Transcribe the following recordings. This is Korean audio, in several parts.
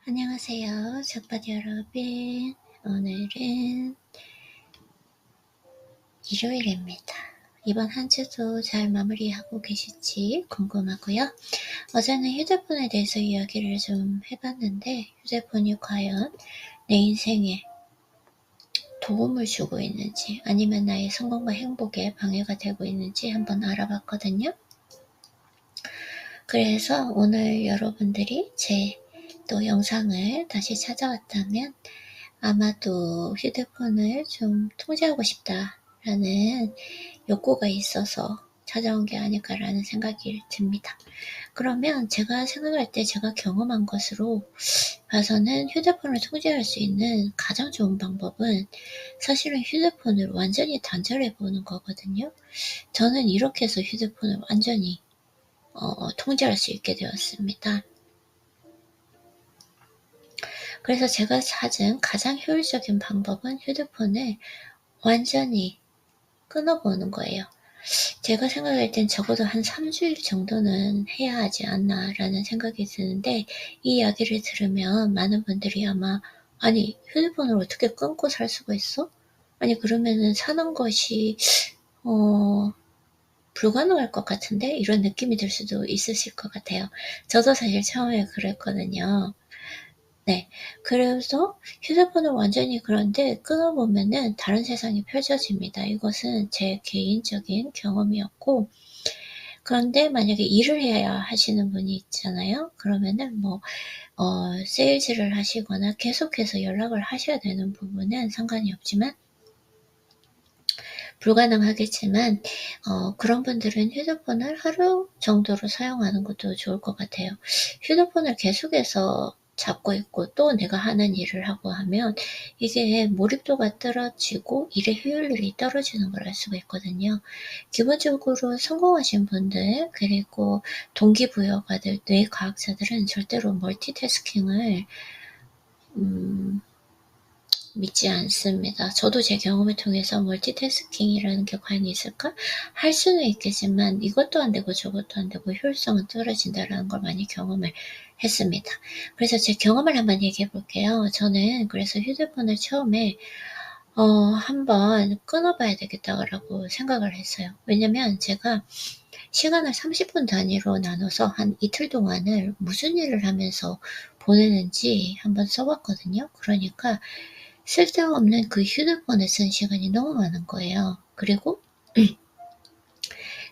안녕하세요. 적바디 여러분. 오늘은 일요일입니다. 이번 한 주도 잘 마무리하고 계실지 궁금하고요. 어제는 휴대폰에 대해서 이야기를 좀 해봤는데 휴대폰이 과연 내 인생에 도움을 주고 있는지 아니면 나의 성공과 행복에 방해가 되고 있는지 한번 알아봤거든요. 그래서 오늘 여러분들이 제 또 영상을 다시 찾아왔다면 아마도 휴대폰을 좀 통제하고 싶다라는 욕구가 있어서 찾아온 게 아닐까라는 생각이 듭니다. 그러면 제가 생각할 때 제가 경험한 것으로 봐서는 휴대폰을 통제할 수 있는 가장 좋은 방법은 사실은 휴대폰을 완전히 단절해 보는 거거든요. 저는 이렇게 해서 휴대폰을 완전히 통제할 수 있게 되었습니다. 그래서 제가 찾은 가장 효율적인 방법은 휴대폰을 완전히 끊어보는 거예요. 제가 생각할 땐 적어도 한 3주일 정도는 해야 하지 않나 라는 생각이 드는데 이 이야기를 들으면 많은 분들이 아마 아니 휴대폰을 어떻게 끊고 살 수가 있어? 아니 그러면은 사는 것이 불가능할 것 같은데 이런 느낌이 들 수도 있으실 것 같아요. 저도 사실 처음에 그랬거든요. 네. 그래서 휴대폰을 완전히 그런데 끊어보면은 다른 세상이 펼쳐집니다. 이것은 제 개인적인 경험이었고, 그런데 만약에 일을 해야 하시는 분이 있잖아요. 그러면은 세일즈를 하시거나 계속해서 연락을 하셔야 되는 부분은 상관이 없지만, 불가능하겠지만, 그런 분들은 휴대폰을 하루 정도로 사용하는 것도 좋을 것 같아요. 휴대폰을 계속해서 잡고 있고 또 내가 하는 일을 하고 하면 이게 몰입도가 떨어지고 일의 효율이 떨어지는 걸 알 수가 있거든요. 기본적으로 성공하신 분들 그리고 동기부여가 될 뇌과학자들은 절대로 멀티태스킹을 믿지 않습니다. 저도 제 경험을 통해서 멀티태스킹이라는 게 과연 있을까? 할 수는 있겠지만 이것도 안 되고 저것도 안 되고 효율성은 떨어진다라는 걸 많이 경험을 했습니다. 그래서 제 경험을 한번 얘기해 볼게요. 저는 그래서 휴대폰을 처음에 한번 끊어봐야 되겠다라고 생각을 했어요. 왜냐면 제가 시간을 30분 단위로 나눠서 한 이틀 동안을 무슨 일을 하면서 보내는지 한번 써봤거든요. 그러니까 쓸데없는 그 휴대폰에 쓴 시간이 너무 많은 거예요. 그리고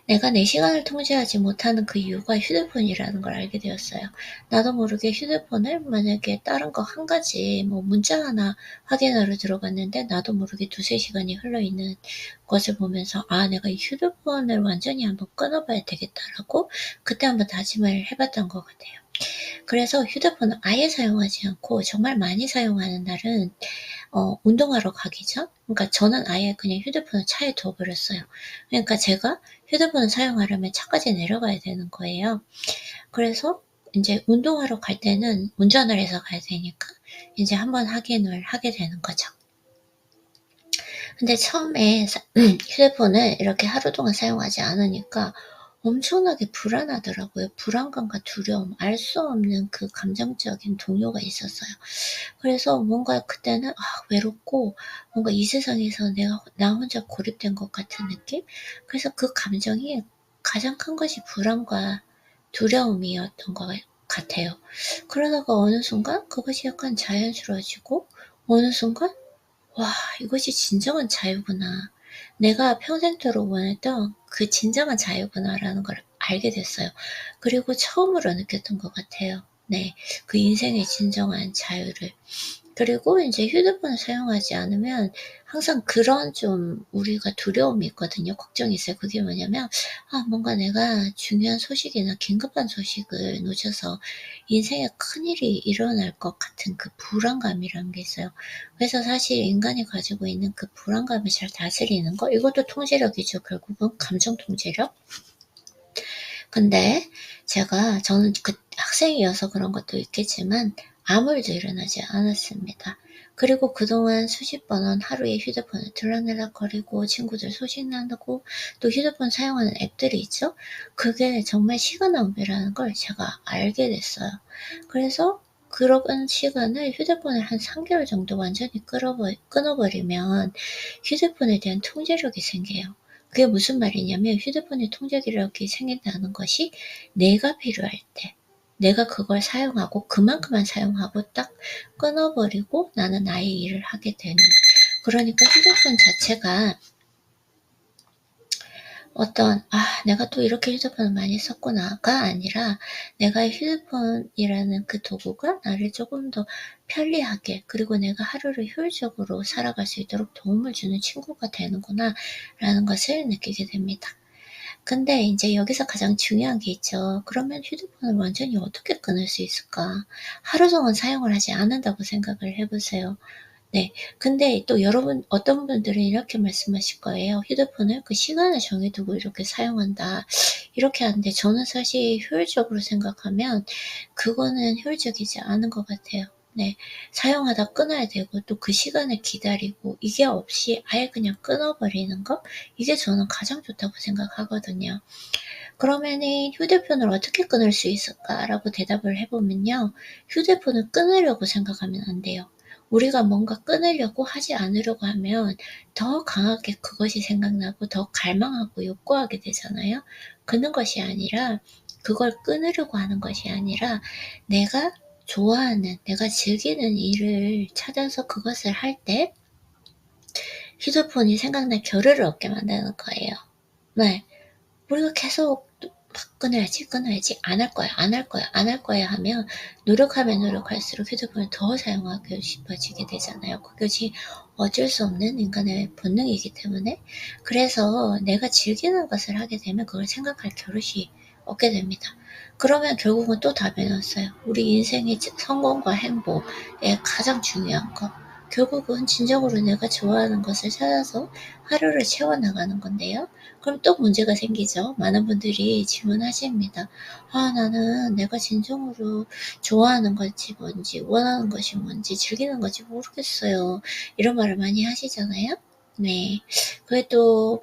내가 내 시간을 통제하지 못하는 그 이유가 휴대폰이라는 걸 알게 되었어요. 나도 모르게 휴대폰을 만약에 다른 거 한 가지 문자 하나 확인하러 들어갔는데 나도 모르게 두세 시간이 흘러있는 것을 보면서 내가 이 휴대폰을 완전히 한번 끊어봐야 되겠다라고 그때 한번 다짐을 해봤던 것 같아요. 그래서 휴대폰을 아예 사용하지 않고 정말 많이 사용하는 날은 운동하러 가기 전? 그러니까 저는 아예 그냥 휴대폰을 차에 둬버렸어요. 그러니까 제가 휴대폰을 사용하려면 차까지 내려가야 되는 거예요. 그래서 이제 운동하러 갈 때는 운전을 해서 가야 되니까 이제 한번 확인을 하게 되는 거죠. 근데 처음에 휴대폰을 이렇게 하루 동안 사용하지 않으니까 엄청나게 불안하더라고요. 불안감과 두려움, 알 수 없는 그 감정적인 동요가 있었어요. 그래서 뭔가 그때는 외롭고 뭔가 이 세상에서 나 혼자 고립된 것 같은 느낌? 그래서 그 감정이 가장 큰 것이 불안과 두려움이었던 것 같아요. 그러다가 어느 순간 그것이 약간 자연스러워지고 어느 순간 와, 이것이 진정한 자유구나. 내가 평생토록 원했던 그 진정한 자유구나라는 걸 알게 됐어요. 그리고 처음으로 느꼈던 것 같아요. 네, 그 인생의 진정한 자유를. 그리고 이제 휴대폰을 사용하지 않으면 항상 그런 좀 우리가 두려움이 있거든요. 걱정이 있어요. 그게 뭐냐면 뭔가 내가 중요한 소식이나 긴급한 소식을 놓쳐서 인생에 큰일이 일어날 것 같은 그 불안감이라는 게 있어요. 그래서 사실 인간이 가지고 있는 그 불안감을 잘 다스리는 거 이것도 통제력이죠. 결국은 감정 통제력. 근데 저는 그 학생이어서 그런 것도 있겠지만 아무 일도 일어나지 않았습니다. 그리고 그동안 수십 번은 하루에 휴대폰을 들락날락거리고 친구들 소식 나누고 또 휴대폰 사용하는 앱들이 있죠. 그게 정말 시간 낭비라는 걸 제가 알게 됐어요. 그래서 그런 시간을 휴대폰을 한 3개월 정도 완전히 끊어버리면 휴대폰에 대한 통제력이 생겨요. 그게 무슨 말이냐면 휴대폰의 통제력이 생긴다는 것이 내가 필요할 때 내가 그걸 사용하고 그만큼만 사용하고 딱 끊어버리고 나는 나의 일을 하게 되는, 그러니까 휴대폰 자체가 어떤 '아 내가 또 이렇게 휴대폰을 많이 썼구나.'가 아니라 내가 휴대폰이라는 그 도구가 나를 조금 더 편리하게, 그리고 내가 하루를 효율적으로 살아갈 수 있도록 도움을 주는 친구가 되는구나라는 것을 느끼게 됩니다. 근데 인제 여기서 가장 중요한 게 있죠. 그러면 휴대폰을 완전히 어떻게 끊을 수 있을까? 하루 종일 사용을 하지 않는다고 생각을 해 보세요. 네. 근데 또 여러분, 어떤 분들은 이렇게 말씀하실 거예요. "휴대폰을 그 시간을 정해 두고 이렇게 사용한다." 이렇게 하는데 저는 사실 효율적으로 생각하면 그거는 효율적이지 않은 것 같아요. 네. 사용하다 끊어야 되고 또 그 시간을 기다리고 이게 없이 아예 그냥 끊어 버리는 거, 이게 저는 가장 좋다고 생각하거든요. 그러면은 '휴대폰을 어떻게 끊을 수 있을까?'라고 대답을 해 보면요. 휴대폰을 끊으려고 생각하면 안 돼요. 우리가 뭔가 끊으려고 하지 않으려고 하면 더 강하게 그것이 생각나고 더 갈망하고 욕구하게 되잖아요. 그런 것이 아니라, 그걸 끊으려고 하는 것이 아니라 내가 좋아하는, 내가 즐기는 일을 찾아서 그것을 할 때 휴대폰이 생각날 겨를을 얻게 만드는 거예요. 네. 우리가 계속 막 끊어야지, 끊어야지, 안 할 거야, 안 할 거야, 안 할 거야 하면 노력하면 노력할수록 휴대폰을 더 사용하고 싶어지게 되잖아요. 그것이 어쩔 수 없는 인간의 본능이기 때문에. 그래서 내가 즐기는 것을 하게 되면 그걸 생각할 겨를이 없게 됩니다. 그러면 결국은 또 답이 나왔어요. 우리 인생의 성공과 행복의 가장 중요한 거, 결국은 진정으로 내가 좋아하는 것을 찾아서 하루를 채워나가는 건데요. 그럼 또 문제가 생기죠. 많은 분들이 질문하십니다. "아 나는 내가 진정으로 좋아하는 것이 뭔지, 원하는 것이 뭔지, 즐기는 건지 모르겠어요." 이런 말을 많이 하시잖아요. 네. 그게 또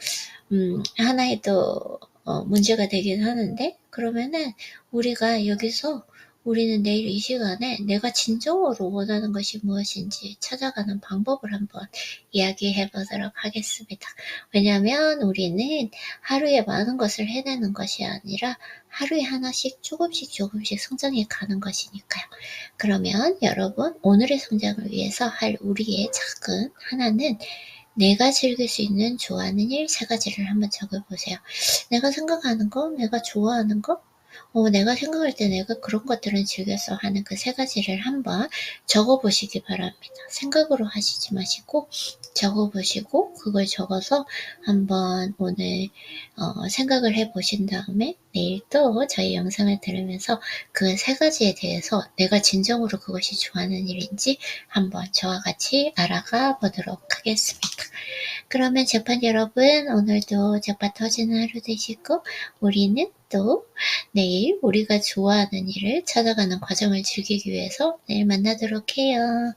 하나의 또 문제가 되긴 하는데, 그러면은 우리가 여기서 우리는 내일 이 시간에 내가 진정으로 원하는 것이 무엇인지 찾아가는 방법을 한번 이야기해 보도록 하겠습니다. 왜냐하면 우리는 하루에 많은 것을 해내는 것이 아니라 하루에 하나씩 조금씩 조금씩 성장해 가는 것이니까요. 그러면 여러분, 오늘의 성장을 위해서 할 우리의 작은 하나는 내가 즐길 수 있는 좋아하는 일 3가지를 한번 적어 보세요. 내가 생각하는 거, 내가 좋아하는 거, 내가 생각할 때 내가 그런 것들은 즐겼어 하는 그 3가지를 한번 적어 보시기 바랍니다. 생각으로 하시지 마시고 적어 보시고, 그걸 적어서 한번 오늘 생각을 해 보신 다음에 내일 또 저희 영상을 들으면서 그 3가지에 대해서 내가 진정으로 그것이 좋아하는 일인지 한번 저와 같이 알아가 보도록 하겠습니다. 그러면 재판 여러분, 오늘도 재판 터지는 하루 되시고 우리는 또 내일 우리가 좋아하는 일을 찾아가는 과정을 즐기기 위해서 내일 만나도록 해요.